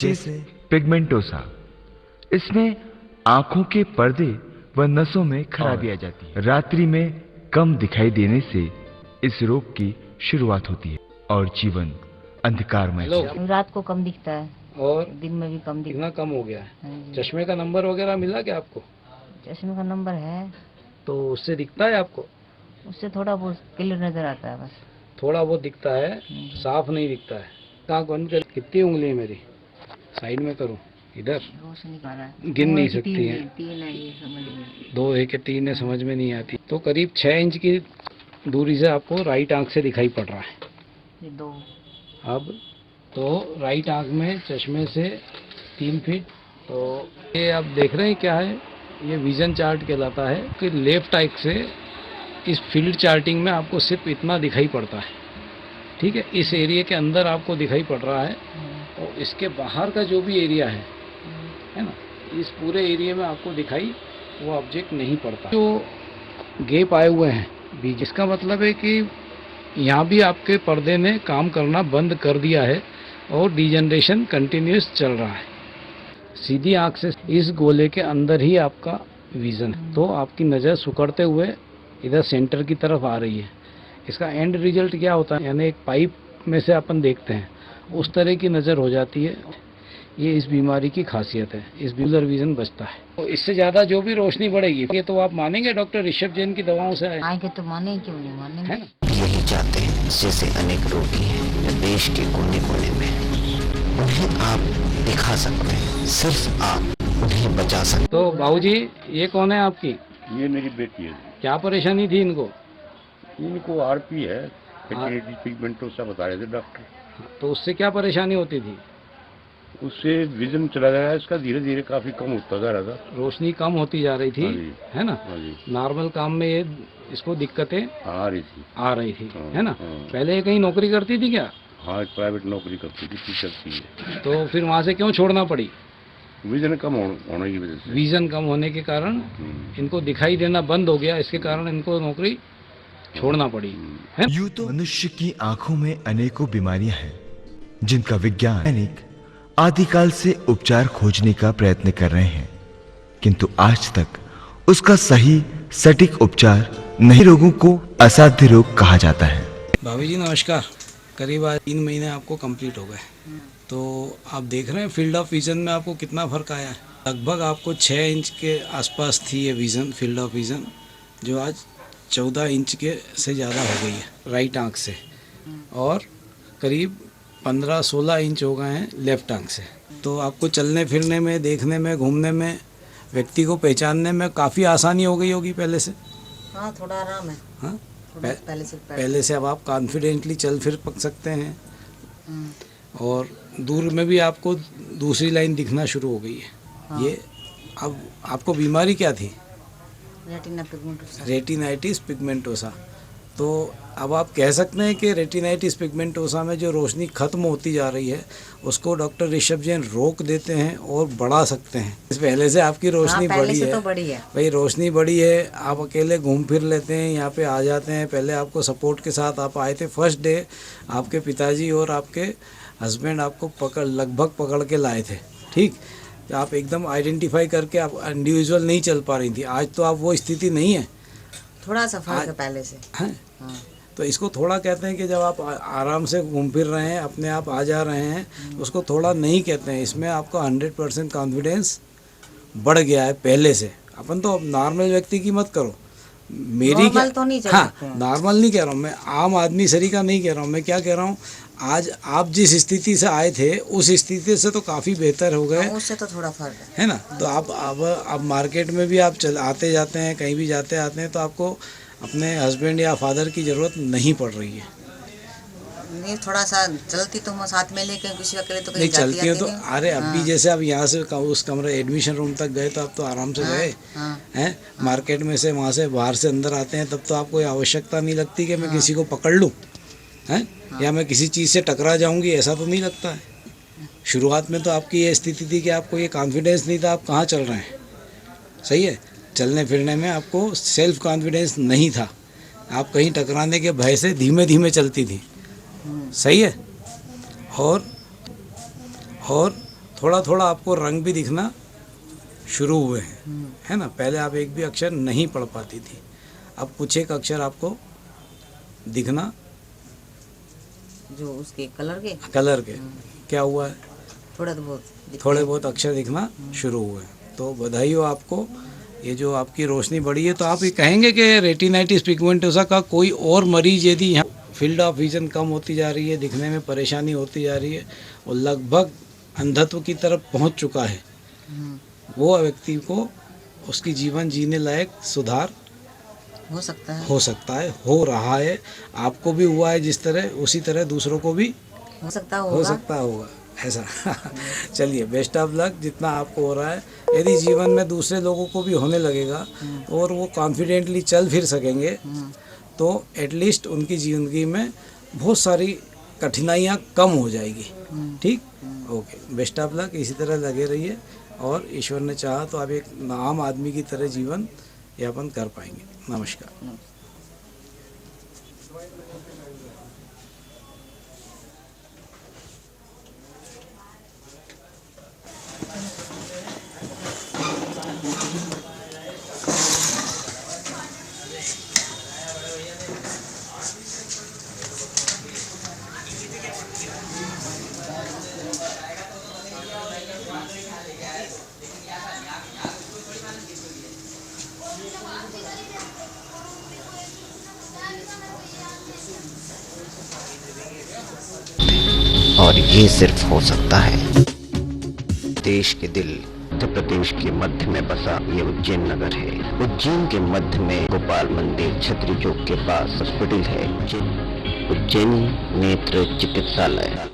जैसे पिगमेंटोसा। इसमें आंखों के पर्दे व नसों में खराबी आ जाती है। रात्रि में कम दिखाई देने से इस रोग की शुरुआत होती है और जीवन अंधकारमय हो जाता है। रात को कम दिखता है और दिन में भी कम दिखता कितना कम हो गया है? है। चश्मे का नंबर वगैरह मिला क्या आपको? चश्मे का नंबर है तो उससे दिखता है आपको? उससे थोड़ा बहुत क्लियर नजर आता है, बस थोड़ा बहुत दिखता है, साफ नहीं दिखता है। आँख बंद कर। कितनी उंगली है मेरी? साइड में करूं? इधर रोशनी का रहा है। गिन नहीं सकती है। तीन है, ये समझ में। 2 है कि 3 है समझ में नहीं आती। तो करीब 6 इंच की दूरी से आपको राइट आंख से दिखाई पड़ रहा है। ये 2। अब तो राइट आंख में चश्मे से 3 फीट। तो ये आप देख रहे हैं क्या है? ये विजन चार्ट कहलाता है कि लेफ्ट आंख से इस फील्ड चार्टिंग में आपको सिर्फ इतना दिखाई पड़ता है, ठीक है। इस एरिया के अंदर आपको दिखाई पड़ रहा है और इसके बाहर का जो भी एरिया है ना, इस पूरे एरिया में आपको दिखाई वो ऑब्जेक्ट नहीं पड़ता। जो गैप आए हुए हैं बीच, इसका मतलब है कि यहाँ भी आपके पर्दे ने काम करना बंद कर दिया है और डिजनरेशन कंटिन्यूस चल रहा है। सीधी आंख से इस गोले के अंदर ही आपका विज़न है, तो आपकी नज़र सिकुड़ते हुए इधर सेंटर की तरफ आ रही है। इसका एंड रिजल्ट क्या होता है, यानी एक पाइप में से अपन देखते हैं उस तरह की नज़र हो जाती है। ये इस बीमारी की खासियत है, इस ब्यूलर विजन बचता है। तो इससे ज़्यादा जो भी रोशनी बढ़ेगी, ये तो आप मानेंगे डॉक्टर ऋषभ जैन की दवाओं से आए आएंगे तो माने, क्यों नहीं माने, है ना। यही चाहते हैं जैसे अनेक रोगी हैं जो देश के कोने कोने में, उन्हें आप दिखा सकते हैं, सिर्फ आप उन्हें बचा सकते। तो बाबूजी, ये कौन है आपकी? ये मेरी बेटी है। क्या परेशानी थी इनको? इनको आरपी है, पिगमेंटोसा बता रहे थे डॉक्टर। तो उससे क्या परेशानी होती थी? उससे विजन चला गया, इसका धीरे धीरे काफी कम होता जा रहा था। रोशनी कम होती जा रही थी, हाँ जी, है ना। हाँ जी, नॉर्मल काम में ये इसको दिक्कतें आ रही थी। हाँ, है ना। हाँ। पहले ये कहीं नौकरी करती थी क्या? हाँ, एक प्राइवेट नौकरी करती थी, टीचर थी। तो फिर वहाँ से क्यों छोड़ना पड़ी? विजन कम होने की वजह से। विजन कम होने के कारण इनको दिखाई देना बंद हो गया, इसके कारण इनको नौकरी छोड़ना पड़ी, है। यूं तो मनुष्य की आंखों में अनेकों बीमारियां हैं जिनका वैज्ञानिक आदिकाल से उपचार खोजने का प्रयत्न कर रहे हैं, किंतु आज तक उसका सही सटीक उपचार नहीं। रोगों को असाध्य रोग कहा जाता है। भाभी जी नमस्कार। करीब आज 3 महीने आपको कंप्लीट हो गए, तो आप देख रहे हैं फील्ड ऑफ विजन में आपको कितना फर्क आया है। लगभग आपको 6 इंच के आसपास थी ये विजन, फील्ड ऑफ विजन, जो आज 14 इंच के से ज़्यादा हो गई है राइट आंख से, और करीब 15-16 इंच हो गए हैं लेफ्ट आंख से। तो आपको चलने फिरने में, देखने में, घूमने में, व्यक्ति को पहचानने में काफ़ी आसानी हो गई होगी पहले से। हाँ, थोड़ा आराम है। हाँ, पहले से अब आप कॉन्फिडेंटली चल फिर पक सकते हैं, और दूर में भी आपको दूसरी लाइन दिखना शुरू हो गई है। हाँ। ये अब आपको बीमारी क्या थी? Retinitis pigmentosa. तो अब आप कह सकते हैं कि रेटिनाइटिस पिगमेंटोसा में जो रोशनी खत्म होती जा रही है उसको डॉक्टर ऋषभ जैन रोक देते हैं और बढ़ा सकते हैं। पहले से आपकी रोशनी बढ़ी है, तो बढ़ी है भाई, रोशनी बढ़ी है। आप अकेले घूम फिर लेते हैं, यहाँ पे आ जाते हैं। पहले आपको सपोर्ट के साथ आप आए थे। फर्स्ट डे आपके पिताजी और आपके हस्बैंड आपको लगभग पकड़ के लाए थे, ठीक। आप एकदम आइडेंटिफाई करके आप इंडिविजुअल नहीं चल पा रही थी। आज तो आप वो स्थिति नहीं है, थोड़ा सा फर्क है पहले से, हैं। हाँ। तो इसको थोड़ा कहते हैं कि जब आप आराम से घूम फिर रहे हैं, अपने आप आ जा रहे हैं, उसको थोड़ा नहीं कहते हैं। इसमें आपका 100% कॉन्फिडेंस बढ़ गया है पहले से। अपन तो नॉर्मल व्यक्ति की मत करो, मेरी क्या, तो नहीं, हाँ, नॉर्मल नहीं कह रहा हूँ मैं, आम आदमी सरी का नहीं कह रहा हूँ मैं। क्या कह रहा हूँ, आज आप जिस स्थिति से आए थे उस स्थिति से तो काफ़ी बेहतर हो गए, उससे तो थोड़ा फर्क है ना। तो आप मार्केट में भी आप आते जाते हैं, कहीं भी जाते आते हैं, तो आपको अपने हस्बैंड या फादर की ज़रूरत नहीं पड़ रही है। नहीं, थोड़ा सा चलती तो मैं साथ में लेके किसी अकेले तो नहीं चलती हो तो, अरे अब भी जैसे आप यहाँ से उस कमरे एडमिशन रूम तक गए तो आप तो आराम से गए हैं। मार्केट में से, वहाँ से बाहर से अंदर आते हैं, तब तो आपको आवश्यकता नहीं लगती कि मैं किसी को पकड़ लूँ, हैं, या मैं किसी चीज़ से टकरा जाऊंगी, ऐसा तो नहीं लगता है। शुरुआत में तो आपकी ये स्थिति थी कि आपको ये कॉन्फिडेंस नहीं था, आप कहाँ चल रहे हैं, सही है। चलने फिरने में आपको सेल्फ कॉन्फिडेंस नहीं था, आप कहीं टकराने के भय से धीमे धीमे चलती थी, सही है। और थोड़ा थोड़ा आपको रंग भी दिखना शुरू हुए हैं, है ना। पहले आप एक भी अक्षर नहीं पढ़ पाती थी, अब कुछ एक अक्षर आपको दिखना, जो उसके कलर के कलर के क्या हुआ है, थोड़ा तो बहुत दिखते थोड़े हैं। बहुत अक्षर दिखना शुरू हुए। तो बधाई हो आपको, ये जो आपकी रोशनी बढ़ी है। तो आप ये कहेंगे कि रेटिनाइटिस पिगमेंटोसा का कोई और मरीज यदि यहाँ फील्ड ऑफ विजन कम होती जा रही है, दिखने में परेशानी होती जा रही है और लगभग अंधत्व की तरफ पहुँच चुका है, वो व्यक्ति को उसकी जीवन जीने लायक सुधार हो सकता है, हो सकता है, हो रहा है। आपको भी हुआ है जिस तरह, उसी तरह दूसरों को भी हो सकता हो होगा। सकता होगा ऐसा। चलिए, बेस्ट ऑफ लक, जितना आपको हो रहा है। यदि जीवन में दूसरे लोगों को भी होने लगेगा और वो कॉन्फिडेंटली चल फिर सकेंगे, तो एटलीस्ट उनकी जिंदगी में बहुत सारी कठिनाइयाँ कम हो जाएगी। ठीक, ओके, बेस्ट ऑफ लक, इसी तरह लगे रहिए और ईश्वर ने चाहा तो आप एक आम आदमी की तरह जीवन यापन कर पाएंगे। नमस्कार। और ये सिर्फ हो सकता है देश के दिल मध्य प्रदेश के मध्य में बसा ये उज्जैन नगर है। उज्जैन के मध्य में गोपाल मंदिर छत्री चौक के पास हॉस्पिटल है, उज्जैनी नेत्र चिकित्सालय।